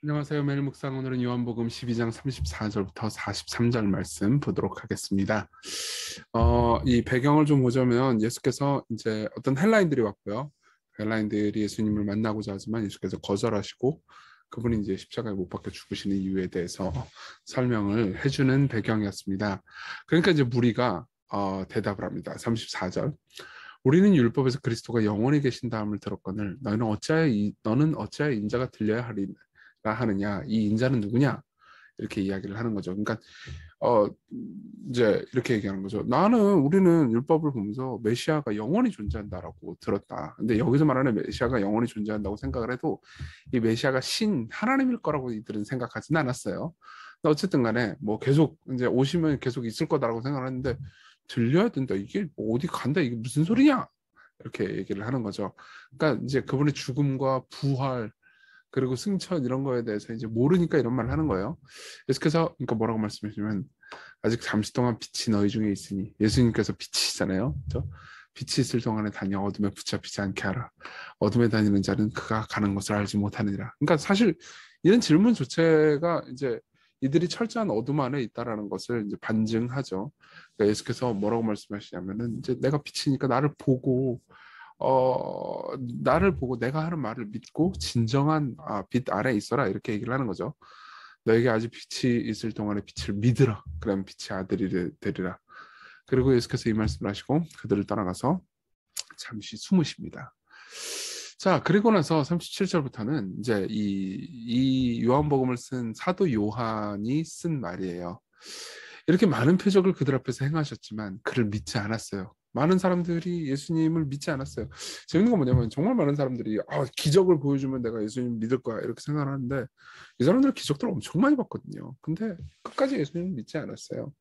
안녕하세요. 매일 묵상 오늘은 요한복음 12장 34절부터 43절 말씀 보도록 하겠습니다. 이 배경을 좀 보자면 예수께서 이제 어떤 헬라인들이 왔고요. 헬라인들이 예수님을 만나고자 하지만 예수께서 거절하시고 그분이 이제 십자가에 못 박혀 죽으시는 이유에 대해서 설명을 해주는 배경이었습니다. 그러니까 이제 무리가 대답을 합니다. 34절. 우리는 율법에서 그리스도가 영원히 계신다함을 들었거늘 너는 어찌하여 인자가 들려야 하리라 하느냐, 이 인자는 누구냐, 이렇게 이야기를 하는 거죠. 그러니까 어 이제 이렇게 얘기하는 거죠. 우리는 율법을 보면서 메시아가 영원히 존재한다라고 들었다. 근데 여기서 말하는 메시아가 영원히 존재한다고 생각을 해도 이 메시아가 신 하나님일 거라고 이들은 생각하지는 않았어요. 근데 어쨌든 간에 뭐 계속 이제 오시면 계속 있을 거다라고 생각을 했는데, 들려야 된다, 이게 뭐 어디 간다, 이게 무슨 소리냐, 이렇게 얘기를 하는 거죠. 그러니까 이제 그분의 죽음과 부활 그리고 승천 이런 거에 대해서 이제 모르니까 이런 말을 하는 거예요. 예수께서 그러니까 뭐라고 말씀하시면, 아직 잠시 동안 빛이 너희 중에 있으니, 예수님께서 빛이잖아요. 그렇죠? 빛이 있을 동안에 다녀 어둠에 붙잡히지 않게 하라. 어둠에 다니는 자는 그가 가는 것을 알지 못하느니라. 그러니까 사실 이런 질문 자체가 이제 이들이 철저한 어둠 안에 있다라는 것을 이제 반증하죠. 그러니까 예수께서 뭐라고 말씀하시냐면은, 이제 내가 빛이니까 나를 보고 내가 하는 말을 믿고 진정한 빛 아래 있어라, 이렇게 얘기를 하는 거죠. 너에게 아직 빛이 있을 동안에 빛을 믿으라. 그러면 빛의 아들이 되리라. 그리고 예수께서 이 말씀을 하시고 그들을 떠나가서 잠시 숨으십니다. 자, 그리고 나서 37절부터는 이제 이 요한복음을 쓴 사도 요한이 쓴 말이에요. 이렇게 많은 표적을 그들 앞에서 행하셨지만 그를 믿지 않았어요. 많은 사람들이 예수님을 믿지 않았어요. 재밌는 건 뭐냐면, 정말 많은 사람들이 기적을 보여주면 내가 예수님 믿을 거야, 이렇게 생각을 하는데, 이 사람들은 기적들을 엄청 많이 봤거든요. 근데 끝까지 예수님을 믿지 않았어요.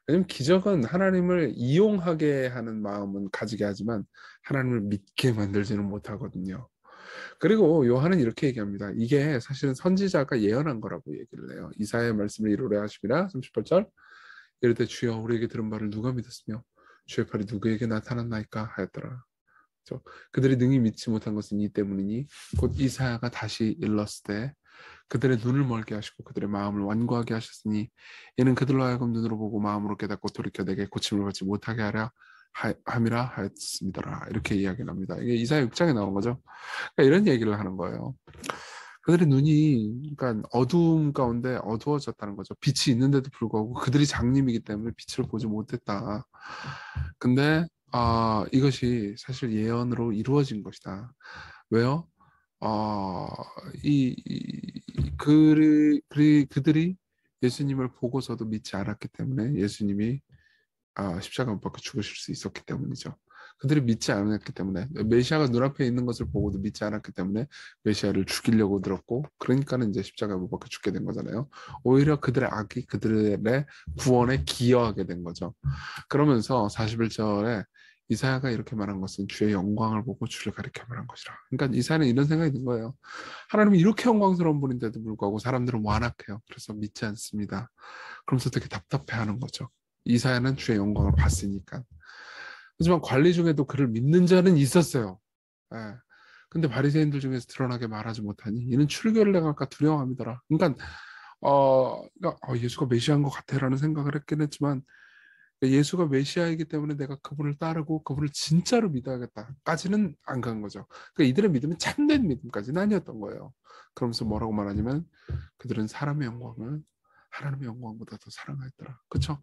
왜냐면 기적은 하나님을 이용하게 하는 마음은 가지게 하지만 하나님을 믿게 만들지는 못하거든요. 그리고 요한은 이렇게 얘기합니다. 이게 사실은 선지자가 예언한 거라고 얘기를 해요. 이사야의 말씀을 이루려 하심이라, 38절. 이르되 주여 우리에게 들은 바를 누가 믿었으며 주의 팔이 누구에게 나타났나이까 하였더라. 그렇죠? 그들이 능히 믿지 못한 것은 이 때문이니 곧 이사야가 다시 일렀을 그들의 눈을 멀게 하시고 그들의 마음을 완고하게 하셨으니 이는 그들로 하여금 눈으로 보고 마음으로 깨닫고 돌이켜 내게 고침을 받지 못하게 하려 함이라 하였습니다라. 이렇게 이야기를 합니다. 이게 이사야 6장에 나온 거죠. 그러니까 이런 얘기를 하는 거예요. 그들의 눈이, 그러니까 어두움 가운데 어두워졌다는 거죠. 빛이 있는데도 불구하고 그들이 장님이기 때문에 빛을 보지 못했다. 근데 이것이 사실 예언으로 이루어진 것이다. 왜요? 어, 그들이 예수님을 보고서도 믿지 않았기 때문에 예수님이 십자가 못 박혀 죽으실 수 있었기 때문이죠. 그들이 믿지 않았기 때문에, 메시아가 눈앞에 있는 것을 보고도 믿지 않았기 때문에 메시아를 죽이려고 들었고, 그러니까는 이제 십자가 못 박혀 죽게 된 거잖아요. 오히려 그들의 악이 그들의 구원에 기여하게 된 거죠. 그러면서 41절에 이사야가 이렇게 말한 것은 주의 영광을 보고 주를 가리켜 말한 것이라. 그러니까 이사야는 이런 생각이 든 거예요. 하나님이 이렇게 영광스러운 분인데도 불구하고 사람들은 완악해요. 그래서 믿지 않습니다. 그러면서 되게 답답해하는 거죠. 이사야는 주의 영광을 봤으니까. 하지만 관리 중에도 그를 믿는 자는 있었어요. 예. 근데 바리새인들 중에서 드러나게 말하지 못하니 이는 출교를 행할까 두려워함이더라. 그러니까 예수가 메시아인 것 같아라는 생각을 했긴 했지만, 예수가 메시아이기 때문에 내가 그분을 따르고 그분을 진짜로 믿어야겠다까지는 안 간 거죠. 그러니까 이들의 믿음은 참된 믿음까지는 아니었던 거예요. 그러면서 뭐라고 말하냐면, 그들은 사람의 영광을 하나님의 영광보다 더 사랑하였더라. 그렇죠?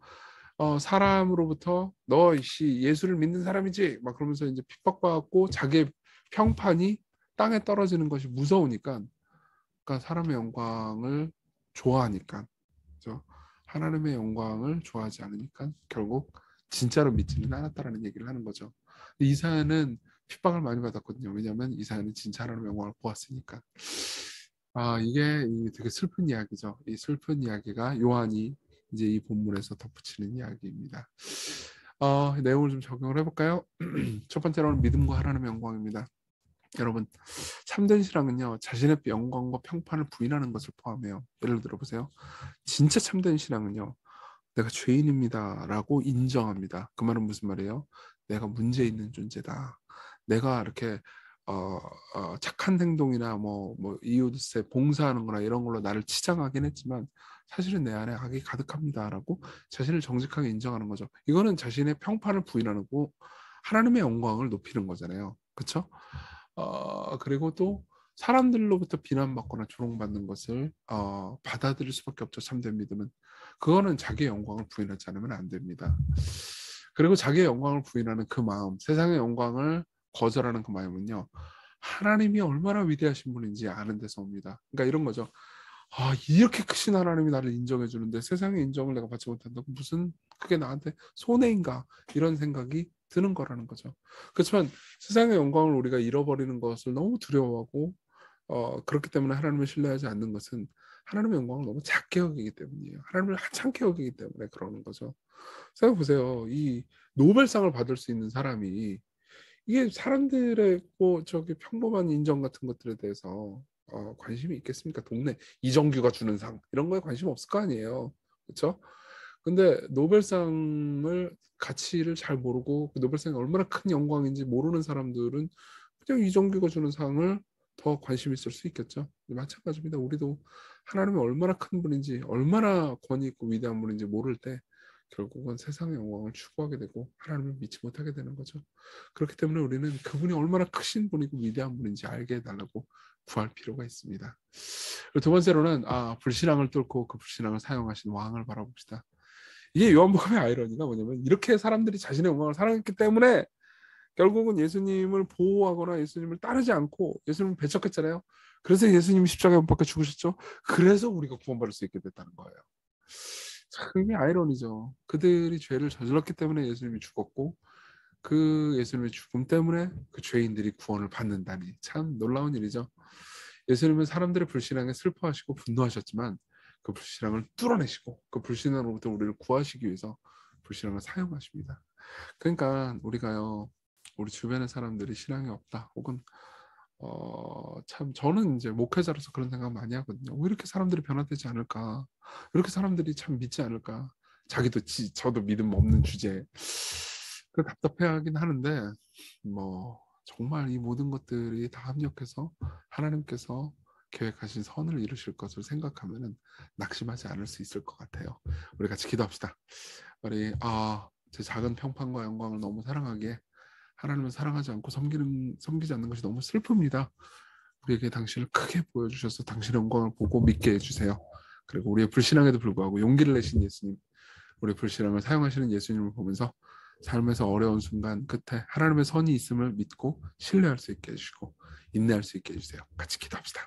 사람으로부터 너 이씨 예수를 믿는 사람이지 막 그러면서 이제 핍박받고 자기의 평판이 땅에 떨어지는 것이 무서우니까, 그러니까 사람의 영광을 좋아하니까, 그죠? 하나님의 영광을 좋아하지 않으니까 결국 진짜로 믿지는 않았다라는 얘기를 하는 거죠. 근데 이사야는 핍박을 많이 받았거든요. 왜냐하면 이사야는 진짜 하나님의 영광을 보았으니까. 이게 되게 슬픈 이야기죠. 이 슬픈 이야기가 요한이 이제 이 본문에서 덧붙이는 이야기입니다. 내용을 좀 적용을 해볼까요? 첫 번째로는 믿음과 하나님의 영광입니다. 여러분, 참된 신앙은요, 자신의 영광과 평판을 부인하는 것을 포함해요. 예를 들어보세요. 진짜 참된 신앙은요, 내가 죄인입니다 라고 인정합니다. 그 말은 무슨 말이에요? 내가 문제 있는 존재다. 내가 이렇게 착한 행동이나 뭐 이웃에 봉사하는 거나 이런 걸로 나를 치장하긴 했지만 사실은 내 안에 악이 가득합니다라고 자신을 정직하게 인정하는 거죠. 이거는 자신의 평판을 부인하고 하나님의 영광을 높이는 거잖아요. 그렇죠? 그리고 또 사람들로부터 비난받거나 조롱받는 것을 받아들일 수밖에 없죠. 참된 믿음은. 그거는 자기의 영광을 부인하지 않으면 안 됩니다. 그리고 자기의 영광을 부인하는 그 마음, 세상의 영광을 거절하는 그 마음은요. 하나님이 얼마나 위대하신 분인지 아는 데서 옵니다. 그러니까 이런 거죠. 이렇게 크신 하나님이 나를 인정해 주는데 세상의 인정을 내가 받지 못한다고 무슨 그게 나한테 손해인가 이런 생각이 드는 거라는 거죠. 그렇지만 세상의 영광을 우리가 잃어버리는 것을 너무 두려워하고 그렇기 때문에 하나님을 신뢰하지 않는 것은 하나님의 영광을 너무 작게 여기기 때문이에요. 하나님을 하찮게 여기기 때문에 그러는 거죠. 생각해 보세요. 이 노벨상을 받을 수 있는 사람이 이게 사람들의 뭐 저기 평범한 인정 같은 것들에 대해서 관심이 있겠습니까? 동네 이정규가 주는 상 이런 거에 관심 없을 거 아니에요. 그렇죠? 근데 노벨상을 가치를 잘 모르고 그 노벨상이 얼마나 큰 영광인지 모르는 사람들은 그냥 이정규가 주는 상을 더 관심 있을 수 있겠죠. 마찬가지입니다. 우리도 하나님이 얼마나 큰 분인지 얼마나 권위 있고 위대한 분인지 모를 때 결국은 세상의 영광을 추구하게 되고 하나님을 믿지 못하게 되는 거죠. 그렇기 때문에 우리는 그분이 얼마나 크신 분이고 위대한 분인지 알게 해달라고 구할 필요가 있습니다. 그리고 두 번째로는 불신앙을 뚫고 그 불신앙을 사용하신 왕을 바라봅시다. 이게 요한복음의 아이러니가 뭐냐면 이렇게 사람들이 자신의 영광을 사랑했기 때문에 결국은 예수님을 보호하거나 예수님을 따르지 않고 예수님을 배척했잖아요. 그래서 예수님이 십자가에 못 박혀 죽으셨죠. 그래서 우리가 구원받을 수 있게 됐다는 거예요. 참 이게 아이러니죠. 그들이 죄를 저질렀기 때문에 예수님이 죽었고 그 예수님의 죽음 때문에 그 죄인들이 구원을 받는다니 참 놀라운 일이죠. 예수님은 사람들의 불신앙에 슬퍼하시고 분노하셨지만 그 불신앙을 뚫어내시고 그 불신앙으로부터 우리를 구하시기 위해서 불신앙을 사용하십니다. 그러니까 우리가요, 우리 주변의 사람들이 신앙이 없다 혹은 참 저는 이제 목회자로서 그런 생각 많이 하거든요. 왜 이렇게 사람들이 변화되지 않을까? 왜 이렇게 사람들이 참 믿지 않을까? 저도 믿음 없는 주제에 그 답답해하긴 하는데 뭐 정말 이 모든 것들이 다 합력해서 하나님께서 계획하신 선을 이루실 것을 생각하면은 낙심하지 않을 수 있을 것 같아요. 우리 같이 기도합시다. 우리 제 작은 평판과 영광을 너무 사랑하기에 하나님을 사랑하지 않고 섬기지 않는 것이 너무 슬픕니다. 우리에게 당신을 크게 보여주셔서 당신의 영광을 보고 믿게 해주세요. 그리고 우리의 불신앙에도 불구하고 용기를 내신 예수님, 우리의 불신앙을 사용하시는 예수님을 보면서 삶에서 어려운 순간 끝에 하나님의 선이 있음을 믿고 신뢰할 수 있게 해주시고 인내할 수 있게 해주세요. 같이 기도합시다.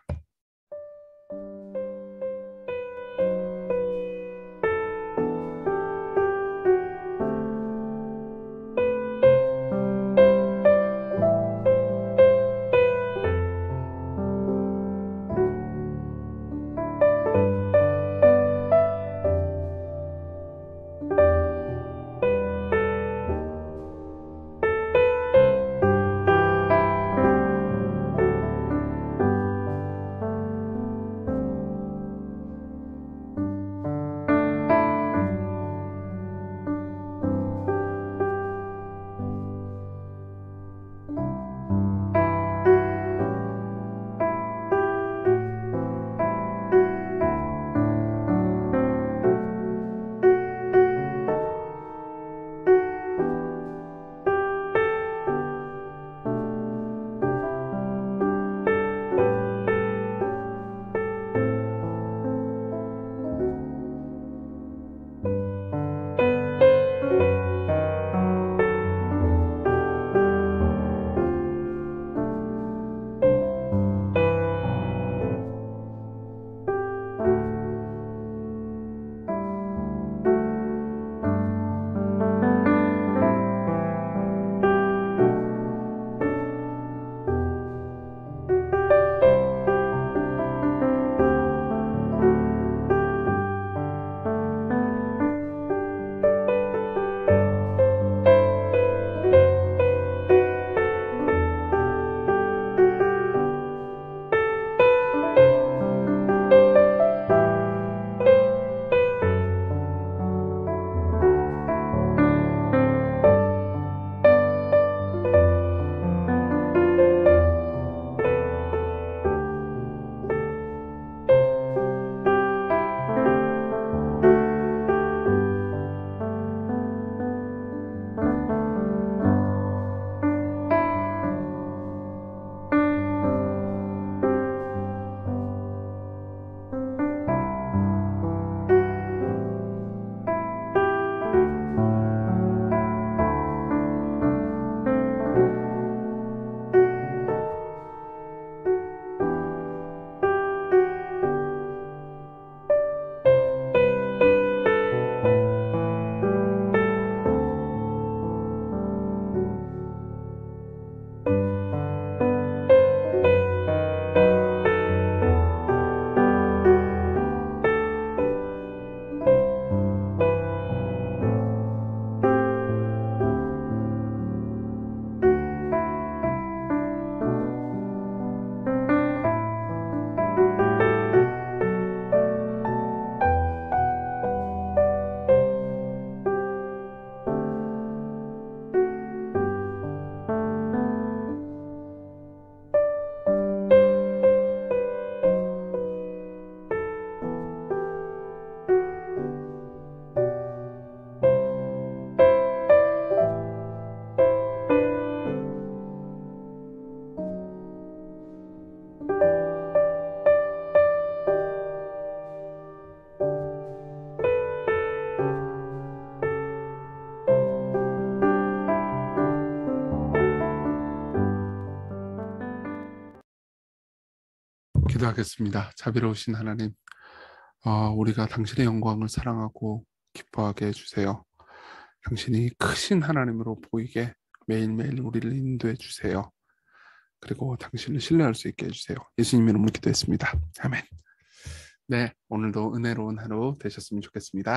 기도하겠습니다. 자비로우신 하나님, 우리가 당신의 영광을 사랑하고 기뻐하게 해주세요. 당신이 크신 하나님으로 보이게 매일매일 우리를 인도해 주세요. 그리고 당신을 신뢰할 수 있게 해주세요. 예수님의 이름으로 기도했습니다. 아멘. 네, 오늘도 은혜로운 하루 되셨으면 좋겠습니다.